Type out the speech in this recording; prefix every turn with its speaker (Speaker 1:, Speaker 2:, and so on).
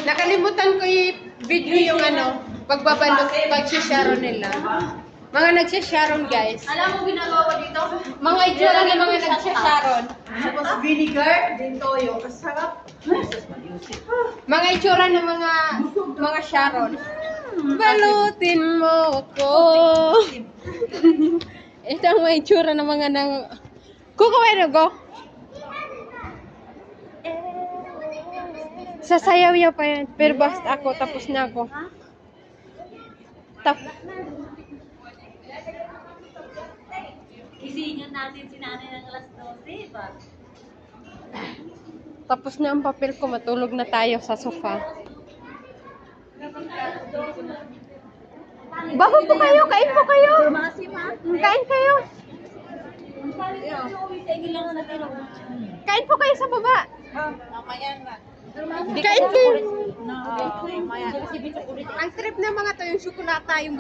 Speaker 1: Nakalimutan ko i-video yung pag-sharon nila. Mga nagsha-sharon, guys.
Speaker 2: Alam mo ginagawa dito?
Speaker 1: Mga itsura ng mga nagsha-sharon.
Speaker 2: Tapos vinegar, din toyo. Kasarap.
Speaker 1: Mga itsura ng mga sharon. Balutin mo ko. Ito ang mga itsura ng mga Kukuha go. Sasayaw-yaw pa yan. Pero basta ako, tapos na ako.
Speaker 2: Isingan natin si nanay ng alas 12, ba?
Speaker 1: Tapos na ang papel ko, matulog na tayo sa sofa. Baho po kayo, kain po kayo. Kain kayo. Kain po kayo sa baba. Kain kayo. Ang trip na mga to, yung sukulata, yung